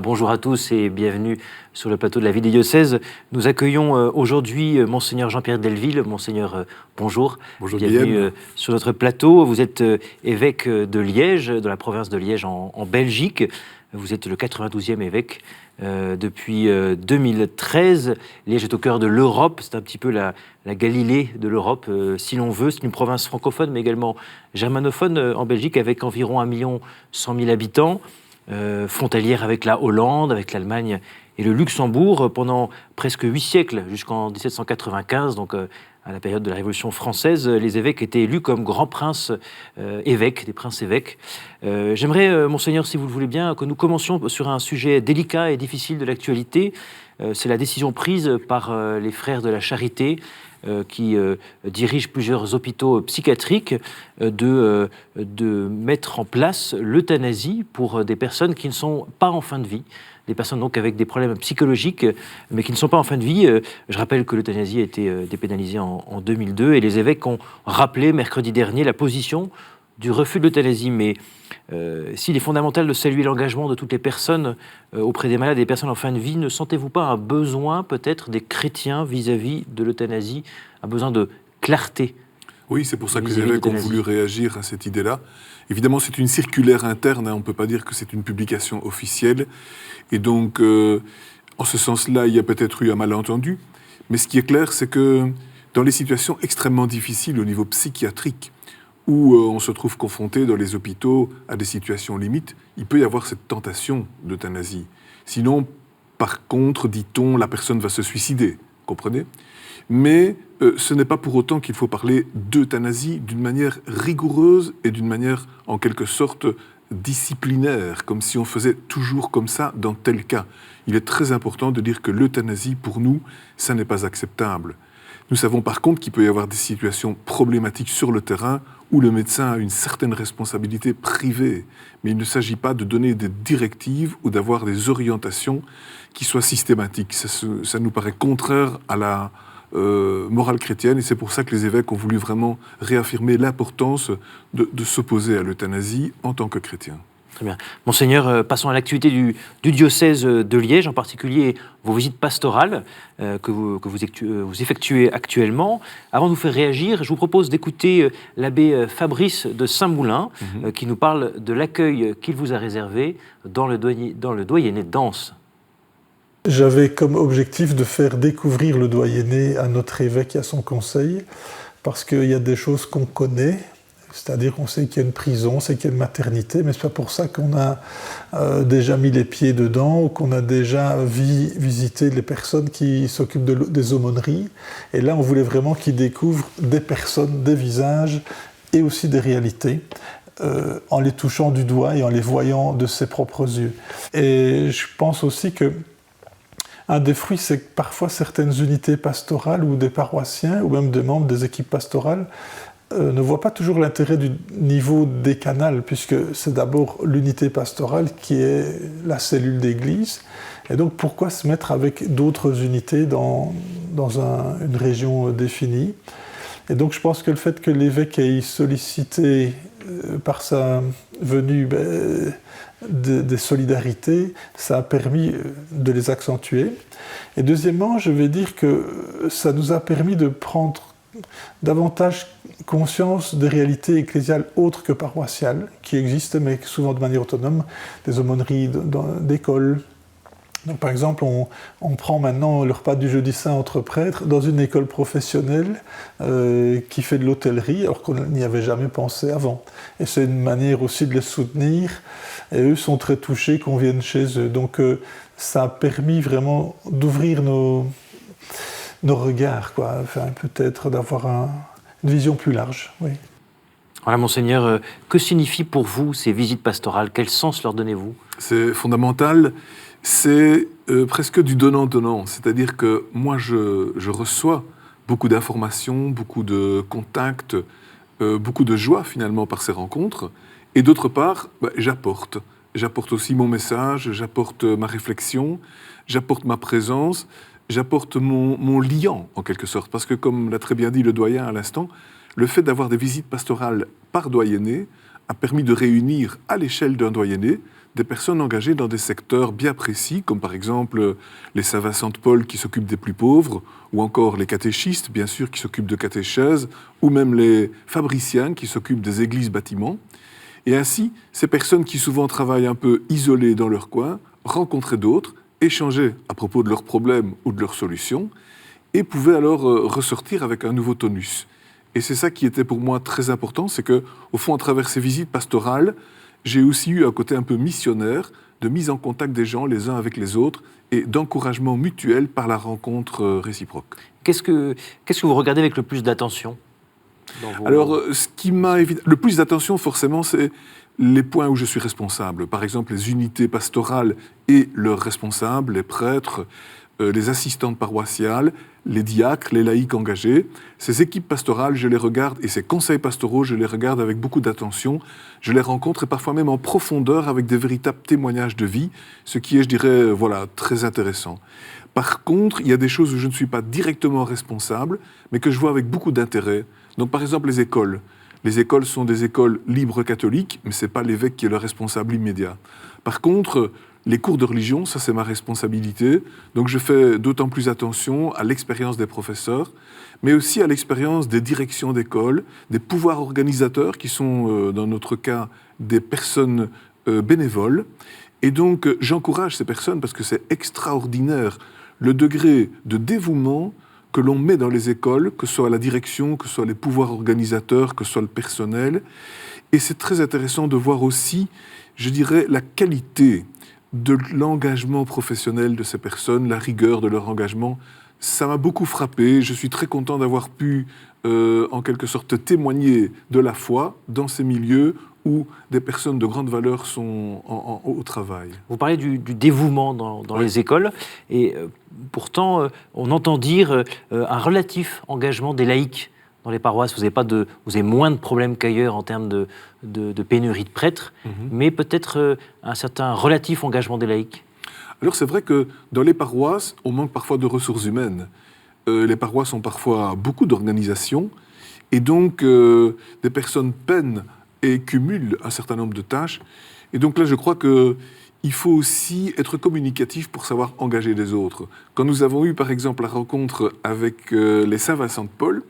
Bonjour à tous et bienvenue sur le plateau de la vie des diocèses. Nous accueillons aujourd'hui Monseigneur Jean-Pierre Delville. Monseigneur, bonjour. Bonjour bienvenue sur notre plateau. Vous êtes évêque de Liège, de la province de Liège en Belgique. Vous êtes le 92e évêque depuis 2013. Liège est au cœur de l'Europe. C'est un petit peu la Galilée de l'Europe, si l'on veut. C'est une province francophone, mais également germanophone en Belgique, avec environ 1 100 000 habitants. Frontalière avec la Hollande, avec l'Allemagne et le Luxembourg pendant presque 8 siècles, jusqu'en 1795, donc à la période de la Révolution française, les évêques étaient élus comme grands princes évêques, des princes évêques. J'aimerais, Monseigneur, si vous le voulez bien, que nous commencions sur un sujet délicat et difficile de l'actualité. C'est la décision prise par les Frères de la Charité, qui dirige plusieurs hôpitaux psychiatriques, de mettre en place l'euthanasie pour des personnes qui ne sont pas en fin de vie, des personnes donc avec des problèmes psychologiques, mais qui ne sont pas en fin de vie. Je rappelle que l'euthanasie a été dépénalisée en 2002, et les évêques ont rappelé mercredi dernier la position du refus de l'euthanasie. Mais s'il est fondamental de saluer l'engagement de toutes les personnes auprès des malades et des personnes en fin de vie, ne sentez-vous pas un besoin peut-être des chrétiens vis-à-vis de l'euthanasie, un besoin de clarté? Oui, c'est pour ça que les évêques ont voulu réagir à cette idée-là. Évidemment, c'est une circulaire interne, on ne peut pas dire que c'est une publication officielle. Et donc, en ce sens-là, il y a peut-être eu un malentendu. Mais ce qui est clair, c'est que dans les situations extrêmement difficiles au niveau psychiatrique, où on se trouve confronté dans les hôpitaux à des situations limites, il peut y avoir cette tentation d'euthanasie. Sinon, par contre, dit-on, la personne va se suicider, comprenez ? Mais ce n'est pas pour autant qu'il faut parler d'euthanasie d'une manière rigoureuse et d'une manière, en quelque sorte, disciplinaire, comme si on faisait toujours comme ça dans tel cas. Il est très important de dire que l'euthanasie, pour nous, ça n'est pas acceptable. Nous savons par contre qu'il peut y avoir des situations problématiques sur le terrain où le médecin a une certaine responsabilité privée. Mais il ne s'agit pas de donner des directives ou d'avoir des orientations qui soient systématiques. Ça nous paraît contraire à la morale chrétienne, et c'est pour ça que les évêques ont voulu vraiment réaffirmer l'importance de s'opposer à l'euthanasie en tant que chrétien. Très bien. Monseigneur, passons à l'activité du diocèse de Liège, en particulier vos visites pastorales que vous effectuez actuellement. Avant de vous faire réagir, je vous propose d'écouter l'abbé Fabrice de Saint-Moulin, qui nous parle de l'accueil qu'il vous a réservé dans le doyenné d'Ans. J'avais comme objectif de faire découvrir le doyenné à notre évêque et à son conseil, parce qu'il y a des choses qu'on connaît, c'est-à-dire qu'on sait qu'il y a une prison, c'est qu'il y a une maternité, mais c'est pas pour ça qu'on a déjà mis les pieds dedans ou qu'on a déjà visité les personnes qui s'occupent des aumôneries. Et là, on voulait vraiment qu'ils découvrent des personnes, des visages et aussi des réalités, en les touchant du doigt et en les voyant de ses propres yeux. Et je pense aussi que un des fruits, c'est que parfois certaines unités pastorales ou des paroissiens ou même des membres des équipes pastorales ne voient pas toujours l'intérêt du niveau décanal, puisque c'est d'abord l'unité pastorale qui est la cellule d'église. Et donc pourquoi se mettre avec d'autres unités dans une région définie? Et donc je pense que le fait que l'évêque ait sollicité par sa venue des solidarités, ça a permis de les accentuer. Et deuxièmement, je vais dire que ça nous a permis de prendre davantage conscience des réalités ecclésiales autres que paroissiales, qui existent, mais souvent de manière autonome, des aumôneries d'écoles. Donc, par exemple, on prend maintenant le repas du jeudi saint entre prêtres dans une école professionnelle qui fait de l'hôtellerie, alors qu'on n'y avait jamais pensé avant. Et c'est une manière aussi de les soutenir, et eux sont très touchés qu'on vienne chez eux. Donc, ça a permis vraiment d'ouvrir nos regards, quoi. Enfin, peut-être d'avoir une vision plus large, oui. Voilà, Monseigneur, que signifient pour vous ces visites pastorales? Quel sens leur donnez-vous? C'est fondamental. C'est presque du donnant-donnant. C'est-à-dire que moi, je reçois beaucoup d'informations, beaucoup de contacts, beaucoup de joie finalement par ces rencontres. Et d'autre part, j'apporte. J'apporte aussi mon message, j'apporte ma réflexion, j'apporte ma présence, j'apporte mon liant en quelque sorte. Parce que comme l'a très bien dit le doyen à l'instant, le fait d'avoir des visites pastorales par doyenné a permis de réunir à l'échelle d'un doyenné des personnes engagées dans des secteurs bien précis, comme par exemple les Saint-Vincent de Paul qui s'occupent des plus pauvres, ou encore les catéchistes, bien sûr, qui s'occupent de catéchèse, ou même les fabriciens qui s'occupent des églises-bâtiments. Et ainsi, ces personnes qui souvent travaillent un peu isolées dans leur coin, rencontraient d'autres, échanger à propos de leurs problèmes ou de leurs solutions, et pouvaient alors ressortir avec un nouveau tonus. Et c'est ça qui était pour moi très important, c'est que, au fond, à travers ces visites pastorales, j'ai aussi eu un côté un peu missionnaire, de mise en contact des gens les uns avec les autres, et d'encouragement mutuel par la rencontre réciproque. Qu'est-ce que vous regardez avec le plus d'attention dans vos... Alors, ce qui m'a le plus d'attention, forcément, c'est les points où je suis responsable. Par exemple, les unités pastorales et leurs responsables, les prêtres, les assistantes paroissiales, les diacres, les laïcs engagés. Ces équipes pastorales, je les regarde, et ces conseils pastoraux, je les regarde avec beaucoup d'attention. Je les rencontre, et parfois même en profondeur, avec des véritables témoignages de vie, ce qui est, je dirais, très intéressant. Par contre, il y a des choses où je ne suis pas directement responsable, mais que je vois avec beaucoup d'intérêt. Donc, par exemple, les écoles. Les écoles sont des écoles libres catholiques, mais ce n'est pas l'évêque qui est le responsable immédiat. Par contre, les cours de religion, ça c'est ma responsabilité, donc je fais d'autant plus attention à l'expérience des professeurs, mais aussi à l'expérience des directions d'école, des pouvoirs organisateurs qui sont, dans notre cas, des personnes bénévoles. Et donc j'encourage ces personnes parce que c'est extraordinaire le degré de dévouement que l'on met dans les écoles, que ce soit la direction, que ce soit les pouvoirs organisateurs, que ce soit le personnel. Et c'est très intéressant de voir aussi, je dirais, la qualité de l'engagement professionnel de ces personnes, la rigueur de leur engagement. Ça m'a beaucoup frappé. Je suis très content d'avoir pu, en quelque sorte, témoigner de la foi dans ces milieux où des personnes de grande valeur sont au travail. Vous parlez du dévouement dans les écoles, et pourtant, on entend dire un relatif engagement des laïcs dans les paroisses. Vous avez moins de problèmes qu'ailleurs en termes de pénurie de prêtres, mais peut-être un certain relatif engagement des laïcs. Alors c'est vrai que dans les paroisses, on manque parfois de ressources humaines. Les paroisses ont parfois beaucoup d'organisations, et donc des personnes peinent et cumulent un certain nombre de tâches. Et donc là, je crois qu'il faut aussi être communicatif pour savoir engager les autres. Quand nous avons eu, par exemple, la rencontre avec les Saint-Vincent de Paul,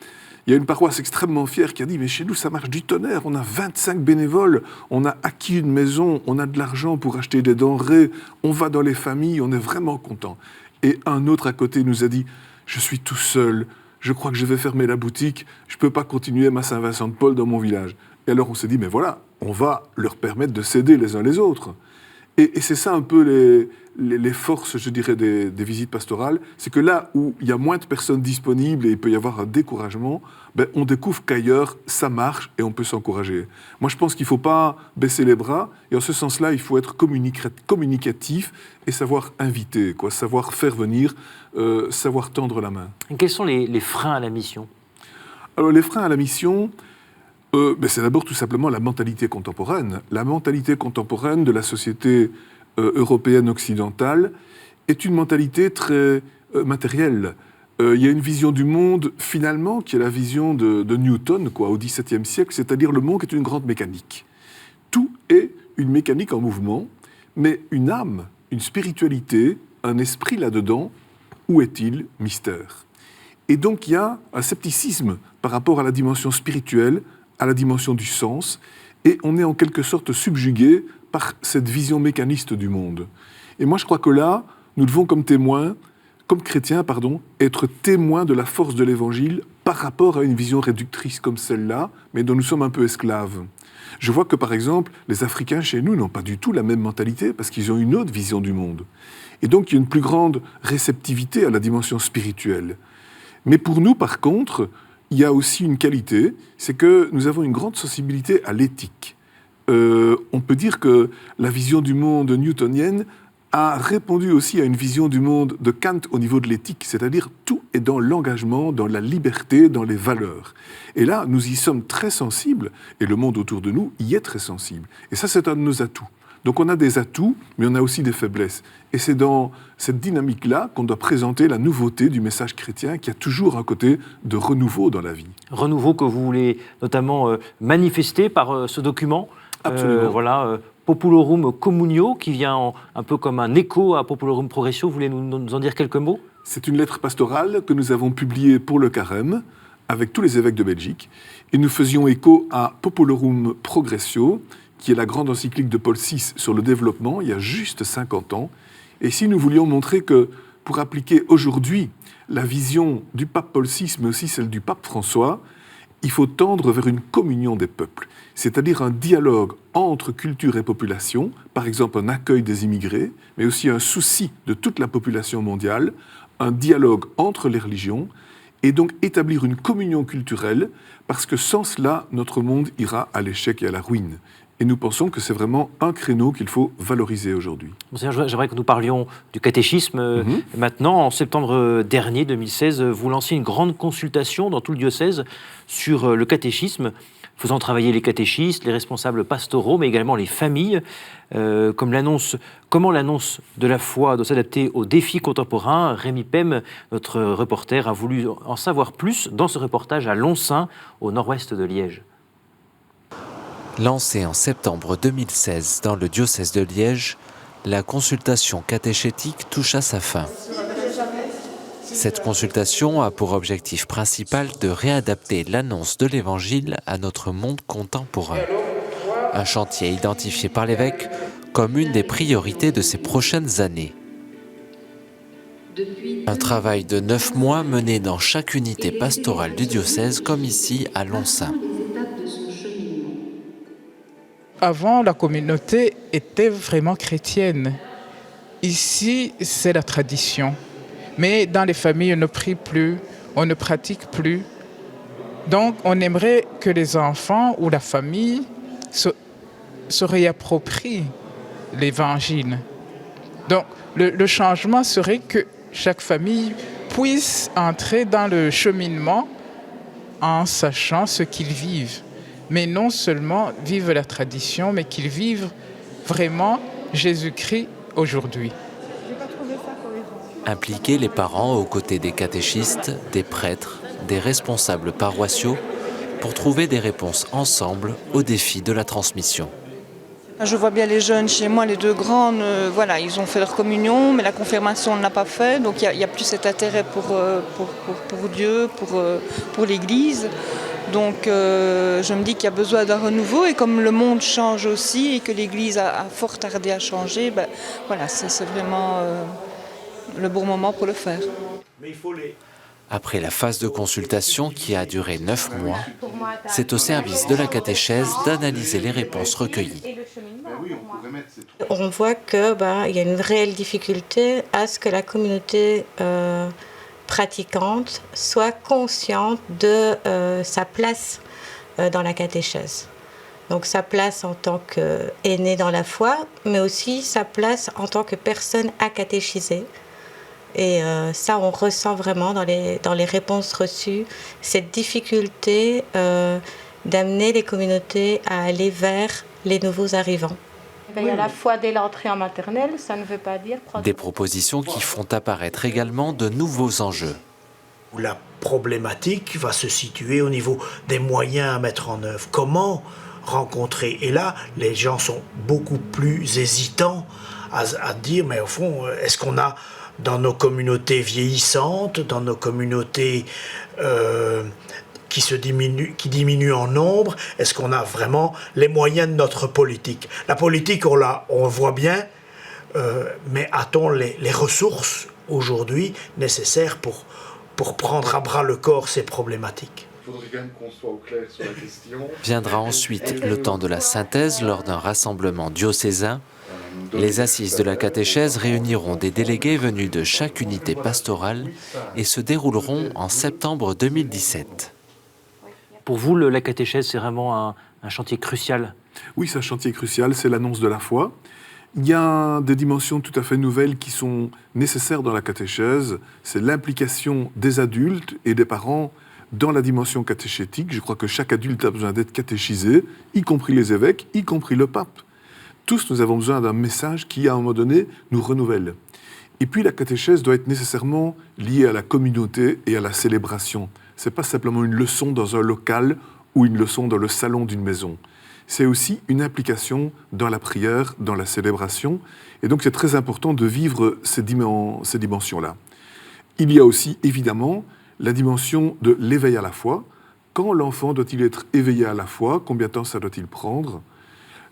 il y a une paroisse extrêmement fière qui a dit « Mais chez nous, ça marche du tonnerre, on a 25 bénévoles, on a acquis une maison, on a de l'argent pour acheter des denrées, on va dans les familles, on est vraiment content. » Et un autre à côté nous a dit « Je suis tout seul, je crois que je vais fermer la boutique, je ne peux pas continuer ma Saint-Vincent de Paul dans mon village. » Et alors on s'est dit « Mais voilà, on va leur permettre de s'aider les uns les autres. » Et c'est ça un peu les forces, je dirais, des visites pastorales, c'est que là où il y a moins de personnes disponibles et il peut y avoir un découragement, on découvre qu'ailleurs, ça marche et on peut s'encourager. Moi, je pense qu'il ne faut pas baisser les bras, et en ce sens-là, il faut être communicatif et savoir inviter, savoir faire venir, savoir tendre la main. Et quels sont les freins à la mission ? Alors, les freins à la mission... c'est d'abord tout simplement la mentalité contemporaine. La mentalité contemporaine de la société européenne occidentale est une mentalité très matérielle. Il y a une vision du monde, finalement, qui est la vision de Newton, au XVIIe siècle, c'est-à-dire le monde est une grande mécanique. Tout est une mécanique en mouvement, mais une âme, une spiritualité, un esprit là-dedans, où est-il ? Mystère. Et donc il y a un scepticisme par rapport à la dimension spirituelle, à la dimension du sens, et on est en quelque sorte subjugué par cette vision mécaniste du monde. Et moi je crois que là, nous devons comme chrétiens, être témoins de la force de l'Évangile par rapport à une vision réductrice comme celle-là, mais dont nous sommes un peu esclaves. Je vois que par exemple, les Africains chez nous n'ont pas du tout la même mentalité, parce qu'ils ont une autre vision du monde. Et donc il y a une plus grande réceptivité à la dimension spirituelle. Mais pour nous, par contre, il y a aussi une qualité, c'est que nous avons une grande sensibilité à l'éthique. On peut dire que la vision du monde newtonienne a répondu aussi à une vision du monde de Kant au niveau de l'éthique, c'est-à-dire tout est dans l'engagement, dans la liberté, dans les valeurs. Et là, nous y sommes très sensibles, et le monde autour de nous y est très sensible. Et ça, c'est un de nos atouts. Donc on a des atouts, mais on a aussi des faiblesses. Et c'est dans cette dynamique-là qu'on doit présenter la nouveauté du message chrétien, qui a toujours un côté de renouveau dans la vie. Renouveau que vous voulez notamment manifester par ce document. Absolument. Populorum Communio, qui vient un peu comme un écho à Populorum Progressio. Vous voulez nous en dire quelques mots ? C'est une lettre pastorale que nous avons publiée pour le Carême, avec tous les évêques de Belgique, et nous faisions écho à Populorum Progressio, qui est la grande encyclique de Paul VI sur le développement, il y a juste 50 ans. Et si nous voulions montrer que, pour appliquer aujourd'hui la vision du pape Paul VI, mais aussi celle du pape François, il faut tendre vers une communion des peuples, c'est-à-dire un dialogue entre culture et population, par exemple un accueil des immigrés, mais aussi un souci de toute la population mondiale, un dialogue entre les religions, et donc établir une communion culturelle, parce que sans cela, notre monde ira à l'échec et à la ruine. Et nous pensons que c'est vraiment un créneau qu'il faut valoriser aujourd'hui. Monseigneur, j'aimerais que nous parlions du catéchisme. Maintenant, en septembre dernier, 2016, vous lancez une grande consultation dans tout le diocèse sur le catéchisme, faisant travailler les catéchistes, les responsables pastoraux, mais également les familles. Comment l'annonce de la foi doit s'adapter aux défis contemporains. Rémi Pem, notre reporter, a voulu en savoir plus dans ce reportage à Lonsaint, au nord-ouest de Liège. Lancée en septembre 2016 dans le diocèse de Liège, la consultation catéchétique touche à sa fin. Cette consultation a pour objectif principal de réadapter l'annonce de l'Évangile à notre monde contemporain. Un chantier identifié par l'évêque comme une des priorités de ces prochaines années. Un travail de 9 mois mené dans chaque unité pastorale du diocèse, comme ici à Lonsaint. Avant, la communauté était vraiment chrétienne. Ici, c'est la tradition. Mais dans les familles, on ne prie plus, on ne pratique plus. Donc, on aimerait que les enfants ou la famille se réapproprient l'Évangile. Donc, le changement serait que chaque famille puisse entrer dans le cheminement en sachant ce qu'ils vivent. Mais non seulement vivre la tradition, mais qu'ils vivent vraiment Jésus-Christ aujourd'hui. Impliquer les parents aux côtés des catéchistes, des prêtres, des responsables paroissiaux pour trouver des réponses ensemble aux défis de la transmission. Je vois bien les jeunes chez moi, les deux grandes, ils ont fait leur communion, mais la confirmation on ne l'a pas fait, donc il n'y a plus cet intérêt pour Dieu, pour l'Église. Donc je me dis qu'il y a besoin d'un renouveau, et comme le monde change aussi et que l'Église a fort tardé à changer, c'est vraiment le bon moment pour le faire. Après la phase de consultation qui a duré 9 mois, c'est au service de la catéchèse d'analyser les réponses recueillies. On voit qu'il y a une réelle difficulté à ce que la communauté pratiquante soit consciente de sa place dans la catéchèse. Donc sa place en tant qu'aîné dans la foi, mais aussi sa place en tant que personne à catéchiser. Et ça, on ressent vraiment dans les réponses reçues, cette difficulté d'amener les communautés à aller vers les nouveaux arrivants. Il y a la foi dès l'entrée en maternelle, ça ne veut pas dire... Des propositions qui font apparaître également de nouveaux enjeux. La problématique va se situer au niveau des moyens à mettre en œuvre. Comment rencontrer? Et là, les gens sont beaucoup plus hésitants à dire, mais au fond, est-ce qu'on a dans nos communautés vieillissantes, dans nos communautés qui diminuent en nombre, est-ce qu'on a vraiment les moyens de notre politique? La politique, on le voit bien, mais a-t-on les ressources aujourd'hui nécessaires pour prendre à bras le corps ces problématiques? Il faudrait quand même qu'on soit au clair sur la question. Viendra ensuite le temps de la synthèse lors d'un rassemblement diocésain. Les assises de la catéchèse réuniront des délégués venus de chaque unité pastorale et se dérouleront en septembre 2017. Pour vous, la catéchèse, c'est vraiment un chantier crucial? Oui, c'est un chantier crucial, c'est l'annonce de la foi. Il y a des dimensions tout à fait nouvelles qui sont nécessaires dans la catéchèse. C'est l'implication des adultes et des parents dans la dimension catéchétique. Je crois que chaque adulte a besoin d'être catéchisé, y compris les évêques, y compris le pape. Tous, nous avons besoin d'un message qui, à un moment donné, nous renouvelle. Et puis, la catéchèse doit être nécessairement liée à la communauté et à la célébration. Ce n'est pas simplement une leçon dans un local ou une leçon dans le salon d'une maison. c'est aussi une implication dans la prière, dans la célébration. Et donc c'est très important de vivre ces dimensions-là. Il y a aussi évidemment la dimension de l'éveil à la foi. Quand l'enfant doit-il être éveillé à la foi? Combien de temps ça doit-il prendre?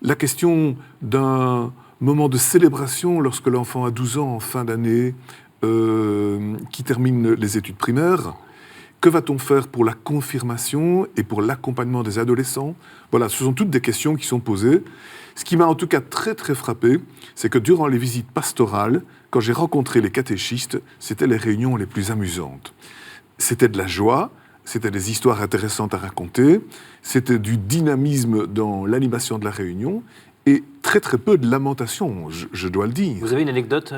La question d'un moment de célébration lorsque l'enfant a 12 ans en fin d'année, qui termine les études primaires. Que va-t-on faire pour la confirmation et pour l'accompagnement des adolescents? Voilà, ce sont toutes des questions qui sont posées. Ce qui m'a en tout cas très très frappé, c'est que durant les visites pastorales, quand j'ai rencontré les catéchistes, c'était les réunions les plus amusantes. C'était de la joie, c'était des histoires intéressantes à raconter, c'était du dynamisme dans l'animation de la réunion et très très peu de lamentation, je dois le dire. Vous avez une anecdote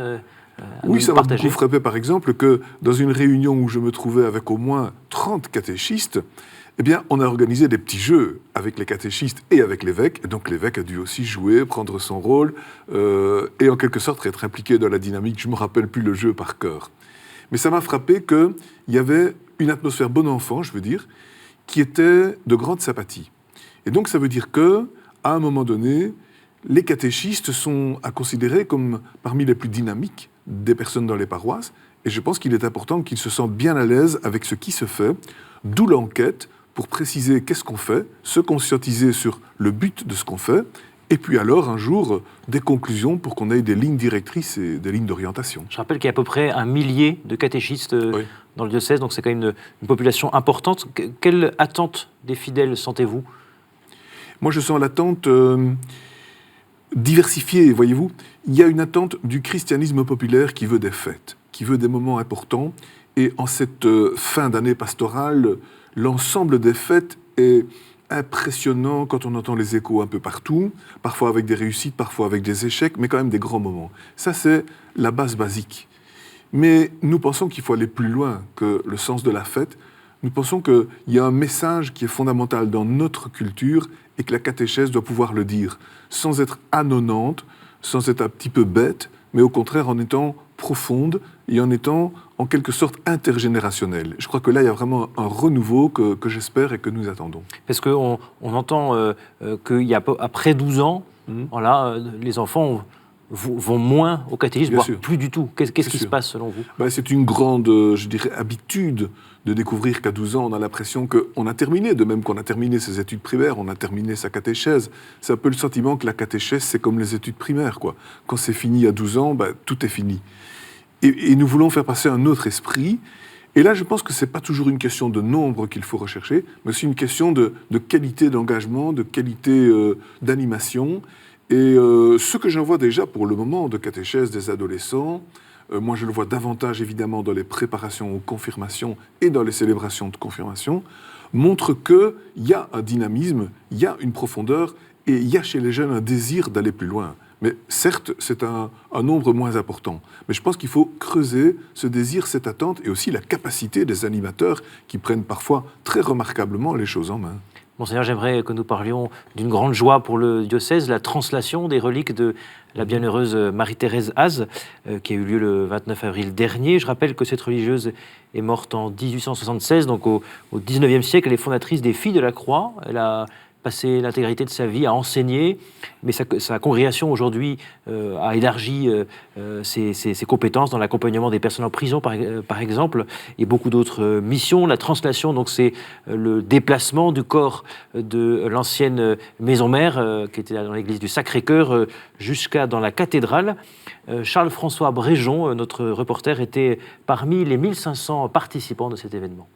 oui, ça m'a beaucoup frappé par exemple que dans une réunion où je me trouvais avec au moins 30 catéchistes, eh bien, on a organisé des petits jeux avec les catéchistes et avec l'évêque. Et donc l'évêque a dû aussi jouer, prendre son rôle et en quelque sorte être impliqué dans la dynamique. Je ne me rappelle plus le jeu par cœur. Mais ça m'a frappé qu'il y avait une atmosphère bon enfant, je veux dire, qui était de grande sympathie. Et donc ça veut dire qu'à un moment donné, les catéchistes sont à considérer comme parmi les plus dynamiques des personnes dans les paroisses, et je pense qu'il est important qu'ils se sentent bien à l'aise avec ce qui se fait, d'où l'enquête pour préciser qu'est-ce qu'on fait, se conscientiser sur le but de ce qu'on fait, et puis alors, un jour, des conclusions pour qu'on ait des lignes directrices et des lignes d'orientation. Je rappelle qu'il y a à peu près 1 millier de catéchistes dans le diocèse, donc c'est quand même une population importante. Quelle attente des fidèles sentez-vous? Moi, je sens l'attente diversifiée, voyez-vous. Il y a une attente du christianisme populaire qui veut des fêtes, qui veut des moments importants. Et en cette fin d'année pastorale, l'ensemble des fêtes est impressionnant quand on entend les échos un peu partout, parfois avec des réussites, parfois avec des échecs, mais quand même des grands moments. Ça, c'est la base basique. Mais nous pensons qu'il faut aller plus loin que le sens de la fête. Nous pensons qu'il y a un message qui est fondamental dans notre culture et que la catéchèse doit pouvoir le dire, sans être anonante, sans être un petit peu bête, mais au contraire en étant profonde et en étant en quelque sorte intergénérationnelle. Je crois que là, il y a vraiment un renouveau que j'espère et que nous attendons. Parce qu'on entend qu'il y a après 12 ans, voilà, les enfants vont moins au catéchisme, voire plus du tout. Qu'est-ce qui se passe selon vous? C'est une grande, je dirais, habitude de découvrir qu'à 12 ans, on a l'impression qu'on a terminé, de même qu'on a terminé ses études primaires, on a terminé sa catéchèse. C'est un peu le sentiment que la catéchèse, c'est comme les études primaires, quoi. Quand c'est fini à 12 ans, tout est fini. Et nous voulons faire passer un autre esprit. Et là, je pense que ce n'est pas toujours une question de nombre qu'il faut rechercher, mais aussi une question de qualité d'engagement, de qualité d'animation. Et ce que j'en vois déjà pour le moment de catéchèse des adolescents, moi je le vois davantage évidemment dans les préparations aux confirmations et dans les célébrations de confirmation, montre qu'il y a un dynamisme, il y a une profondeur et il y a chez les jeunes un désir d'aller plus loin. Mais certes, c'est un nombre moins important. Mais je pense qu'il faut creuser ce désir, cette attente et aussi la capacité des animateurs qui prennent parfois très remarquablement les choses en main. Monseigneur, j'aimerais que nous parlions d'une grande joie pour le diocèse, la translation des reliques de la bienheureuse Marie-Thérèse Haze, qui a eu lieu le 29 avril dernier. Je rappelle que cette religieuse est morte en 1876, donc au XIXe siècle. Elle est fondatrice des Filles de la Croix. Elle a passé l'intégrité de sa vie à enseigner, mais sa congrégation aujourd'hui a élargi ses compétences dans l'accompagnement des personnes en prison, par exemple, et beaucoup d'autres missions. La translation, donc, c'est le déplacement du corps de l'ancienne maison mère, qui était dans l'église du Sacré-Cœur, jusqu'à dans la cathédrale. Charles-François Bréjon, notre reporter, était parmi les 1500 participants de cet événement.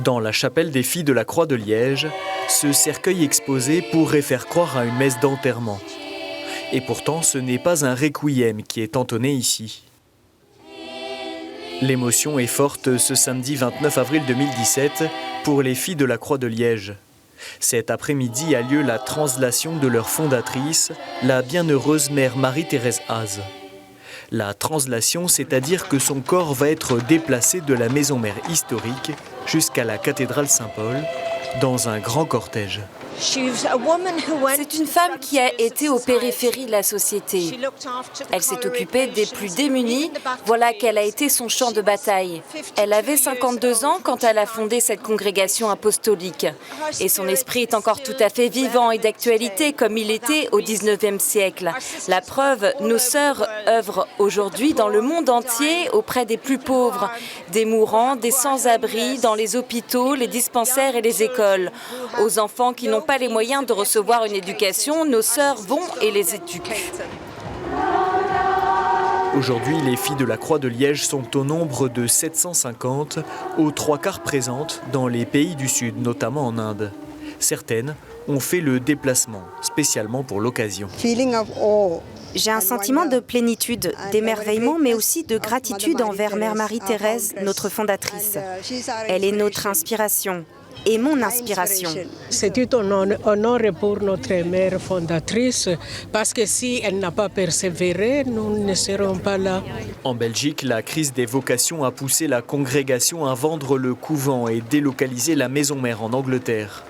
Dans la chapelle des Filles de la Croix de Liège, ce cercueil exposé pourrait faire croire à une messe d'enterrement. Et pourtant, ce n'est pas un requiem qui est entonné ici. L'émotion est forte ce samedi 29 avril 2017 pour les Filles de la Croix de Liège. Cet après-midi a lieu la translation de leur fondatrice, la bienheureuse mère Marie-Thérèse Haze. La translation, c'est-à-dire que son corps va être déplacé de la maison mère historique jusqu'à la cathédrale Saint-Paul dans un grand cortège. C'est une femme qui a été aux périphéries de la société. Elle s'est occupée des plus démunis. Voilà quel a été son champ de bataille. Elle avait 52 ans quand elle a fondé cette congrégation apostolique. Et son esprit est encore tout à fait vivant et d'actualité comme il était au XIXe siècle. La preuve, nos sœurs œuvrent aujourd'hui dans le monde entier auprès des plus pauvres, des mourants, des sans-abri, dans les hôpitaux, les dispensaires et les écoles. Aux enfants qui n'ont pas les moyens de recevoir une éducation, nos sœurs vont et les éduquent. Aujourd'hui, les filles de la Croix de Liège sont au nombre de 750, aux 3/4 présentes dans les pays du Sud, notamment en Inde. Certaines ont fait le déplacement, spécialement pour l'occasion. J'ai un sentiment de plénitude, d'émerveillement, mais aussi de gratitude envers Mère Marie-Thérèse, notre fondatrice. Elle est notre inspiration et mon inspiration. C'est tout un honneur pour notre mère fondatrice, parce que si elle n'a pas persévéré, nous ne serons pas là. En Belgique, la crise des vocations a poussé la congrégation à vendre le couvent et délocaliser la maison mère en Angleterre.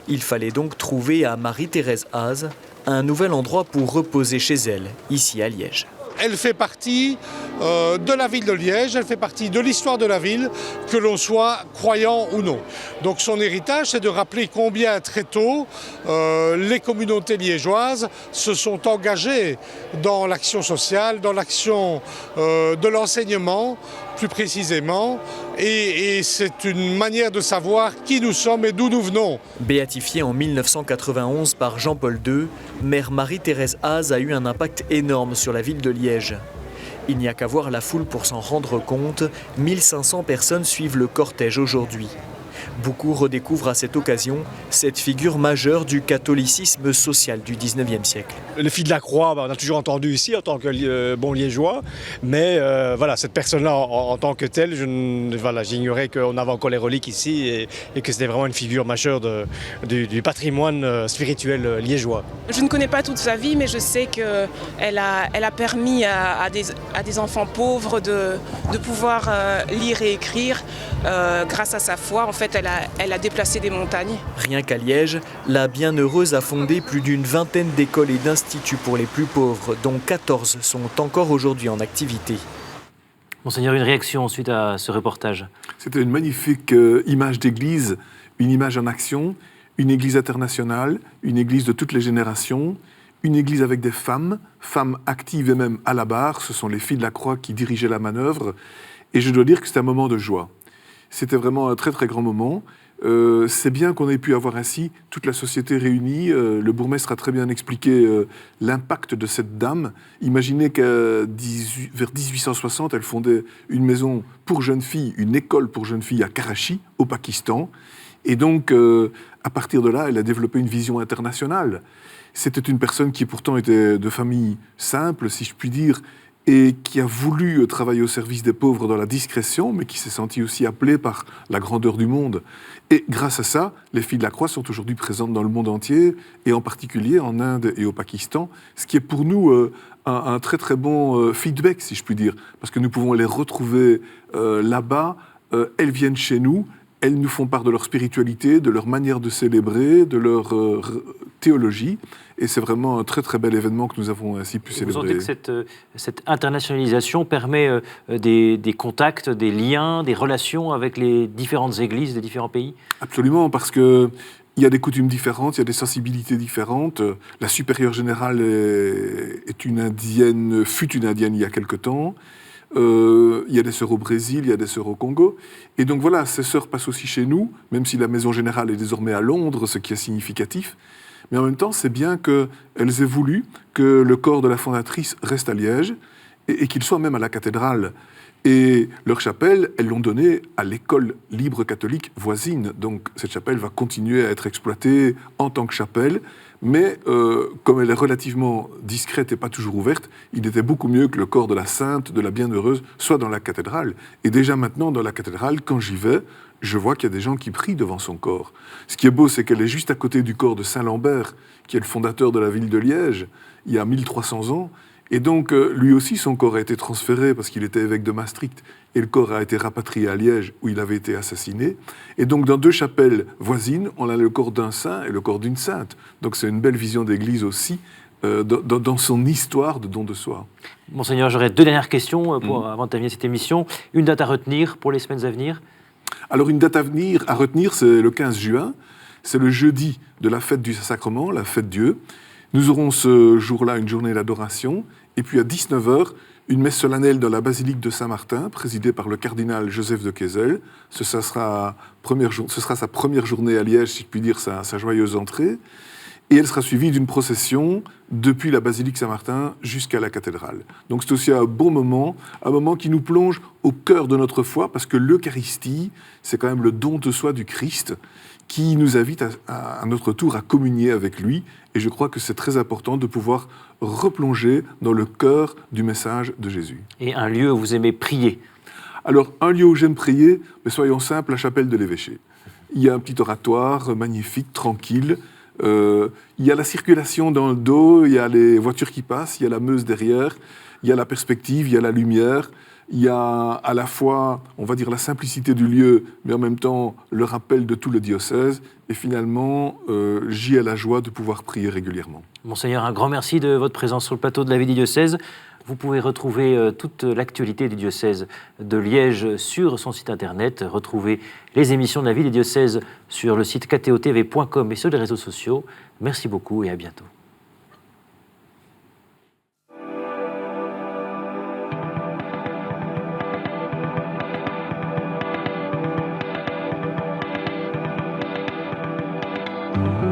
Il fallait donc trouver à Marie-Thérèse Haas un nouvel endroit pour reposer chez elle, ici à Liège. Elle fait partie de la ville de Liège, elle fait partie de l'histoire de la ville, que l'on soit croyant ou non. Donc son héritage, c'est de rappeler combien très tôt les communautés liégeoises se sont engagées dans l'action sociale, dans l'action de l'enseignement, plus précisément, et c'est une manière de savoir qui nous sommes et d'où nous venons. Béatifiée en 1991 par Jean-Paul II, Mère Marie-Thérèse Haas a eu un impact énorme sur la ville de Liège. Il n'y a qu'à voir la foule pour s'en rendre compte, 1500 personnes suivent le cortège aujourd'hui. Beaucoup redécouvrent à cette occasion cette figure majeure du catholicisme social du XIXe siècle. Les filles de la Croix, on a toujours entendu ici en tant que bon liégeois, mais voilà, cette personne-là en tant que telle, j'ignorais qu'on avait encore les reliques ici et que c'était vraiment une figure majeure du patrimoine spirituel liégeois. Je ne connais pas toute sa vie, mais je sais qu'elle a permis à des enfants pauvres de pouvoir lire et écrire grâce à sa foi. En fait, elle a déplacé des montagnes. Rien qu'à Liège, la Bienheureuse a fondé plus d'une vingtaine d'écoles et d'instituts pour les plus pauvres, dont 14 sont encore aujourd'hui en activité. Monseigneur, une réaction suite à ce reportage? C'était une magnifique image d'église, une image en action, une église internationale, une église de toutes les générations, une église avec des femmes actives et même à la barre. Ce sont les filles de la Croix qui dirigeaient la manœuvre. Et je dois dire que c'était un moment de joie. C'était vraiment un très très grand moment. C'est bien qu'on ait pu avoir ainsi toute la société réunie. Le bourgmestre a très bien expliqué l'impact de cette dame. Imaginez qu'à vers 1860, elle fondait une maison pour jeunes filles, une école pour jeunes filles à Karachi, au Pakistan. Et donc, à partir de là, elle a développé une vision internationale. C'était une personne qui pourtant était de famille simple, si je puis dire, et qui a voulu travailler au service des pauvres dans la discrétion, mais qui s'est sentie aussi appelée par la grandeur du monde. Et grâce à ça, les filles de la Croix sont aujourd'hui présentes dans le monde entier, et en particulier en Inde et au Pakistan, ce qui est pour nous un très très bon feedback, si je puis dire, parce que nous pouvons les retrouver là-bas, elles viennent chez nous, elles nous font part de leur spiritualité, de leur manière de célébrer, de leur théologie. Et c'est vraiment un très très bel événement que nous avons ainsi pu célébrer. Vous sentez que cette internationalisation permet des contacts, des liens, des relations avec les différentes églises des différents pays? Absolument, parce qu'il y a des coutumes différentes, il y a des sensibilités différentes. La supérieure générale fut une indienne il y a quelque temps. Il y a des sœurs au Brésil, il y a des sœurs au Congo. Et donc voilà, ces sœurs passent aussi chez nous, même si la maison générale est désormais à Londres, ce qui est significatif. Mais en même temps, c'est bien qu'elles aient voulu que le corps de la fondatrice reste à Liège et qu'il soit même à la cathédrale. Et leur chapelle, elles l'ont donnée à l'école libre catholique voisine. Donc cette chapelle va continuer à être exploitée en tant que chapelle. Mais comme elle est relativement discrète et pas toujours ouverte, il était beaucoup mieux que le corps de la sainte, de la bienheureuse, soit dans la cathédrale. Et déjà maintenant, dans la cathédrale, quand j'y vais, je vois qu'il y a des gens qui prient devant son corps. Ce qui est beau, c'est qu'elle est juste à côté du corps de Saint Lambert, qui est le fondateur de la ville de Liège, il y a 1300 ans. Et donc, lui aussi, son corps a été transféré parce qu'il était évêque de Maastricht, et le corps a été rapatrié à Liège, où il avait été assassiné. Et donc, dans 2 chapelles voisines, on a le corps d'un saint et le corps d'une sainte. Donc, c'est une belle vision d'Église aussi, dans son histoire de don de soi. Monseigneur, j'aurais 2 dernières questions avant de terminer cette émission. Une date à retenir pour les semaines à venir? Alors, une date à retenir, c'est le 15 juin. C'est le jeudi de la fête du Saint-Sacrement, la fête Dieu. Nous aurons ce jour-là une journée d'adoration. Et puis à 19h, une messe solennelle dans la basilique de Saint-Martin, présidée par le cardinal Joseph de Kessel. Ce sera sa première journée à Liège, si je puis dire, sa joyeuse entrée. Et elle sera suivie d'une procession depuis la basilique Saint-Martin jusqu'à la cathédrale. Donc c'est aussi un bon moment, un moment qui nous plonge au cœur de notre foi, parce que l'Eucharistie, c'est quand même le don de soi du Christ, qui nous invite à notre tour à communier avec lui. Et je crois que c'est très important de pouvoir replonger dans le cœur du message de Jésus. Et un lieu où vous aimez prier? Alors, un lieu où j'aime prier, mais soyons simples, la chapelle de l'évêché. Il y a un petit oratoire magnifique, tranquille. Il y a la circulation dans le dos, il y a les voitures qui passent, il y a la Meuse derrière, il y a la perspective, il y a la lumière. Il y a à la fois, on va dire, la simplicité du lieu, mais en même temps le rappel de tout le diocèse. Et finalement, j'y ai la joie de pouvoir prier régulièrement. Monseigneur, un grand merci de votre présence sur le plateau de la vie du diocèse. Vous pouvez retrouver toute l'actualité du diocèse de Liège sur son site internet. Retrouvez les émissions de la vie des diocèses sur le site ktotv.com et sur les réseaux sociaux. Merci beaucoup et à bientôt. Thank you.